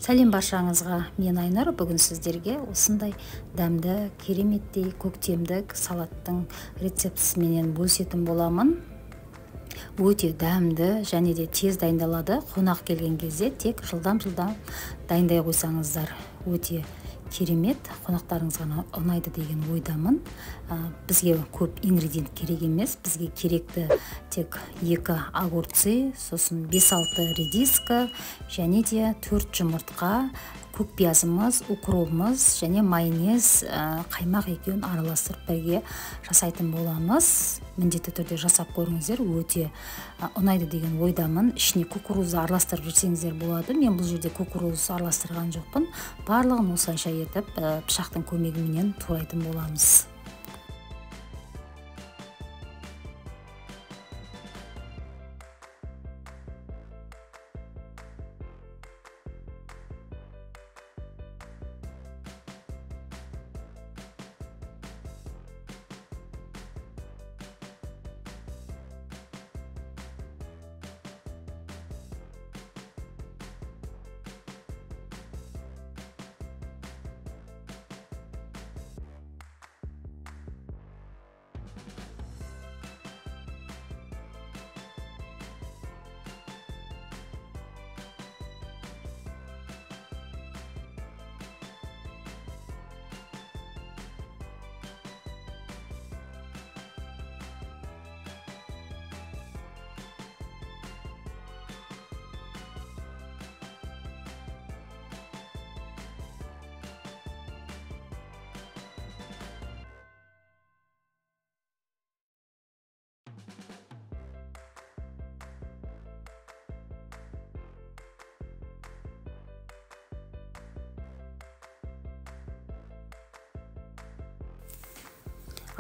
Сәлем баршаңызға, мен Айнұр. Бүгін сіздерге осындай дәмді, кереметтей көктемдік салаттың рецептісіменен бөлісетін боламын. Өте дәмді және де тез дайындалады. Қонақ келген кезде тек жылдам дайындай қойсаңыздар, өте керемет, қонақтарыңызға ұнайды деген ойдамын. Бізге көп ингредиент керек емес. Бізге керекті тек 2 огурцы, сосын 5-6 редиска, және де 4 жұмыртқа, көк пиязымыз, укропымыз және майонез, қаймақ екеуін араластырып бірге жасайтын боламыз. Міндетті түрде жасап көріңіздер, өте ұнайды деген ойдамын. Ішіне кукурузды араластырып жүрсеңіздер болады. Мен бұл жерде кукурузды араластырған жоқпын. Барлығын осылайша етіп, пышақтың көмегіменен турайтын боламыз.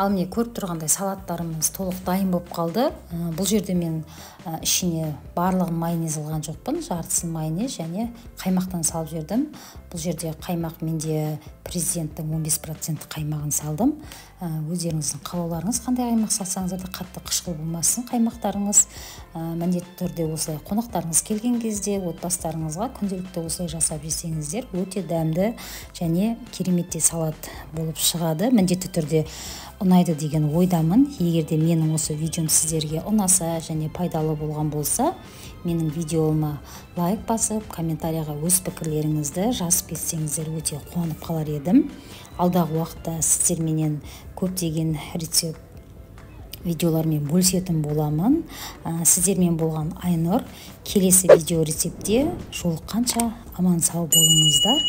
Ал міне көріп тұрғандай салаттарымыз толық дайын болып қалды. Бұл жерде мен ішіне барлығын майонез алған жоқпын. Жартысын майонез және қаймақтан салып жердім. Бұл жерде қаймақ менде президенттің 15% қаймағын салдым. Өздеріңіздің қалауларыңыз қандай қаймақ салсаңыздар да қатты қышқыл болмасын қаймақтарыңыз. Міндетті түрде осылай қонақтарыңыз келген кезде отбасыларыңызға күнделікті осылай жасап жесеңіздер, өте дәмді және кереметтей салат болып шығады. Міндетті түрде ұнайды деген ойдамын. Егер де менің осы видеом сіздерге ұнаса және пайдалы болған болса, менің видеома лайк басып, комментарияға өз пікірлеріңізді жазып кетсеңіздер өте қуанып қалар едім. Алдағы уақытта сіздерменен көптеген рецепт видеолармен бөлісетін боламын. Сіздермен болған Айнұр. Келесі видео рецептте жолыққанша аман сау болыңыздар.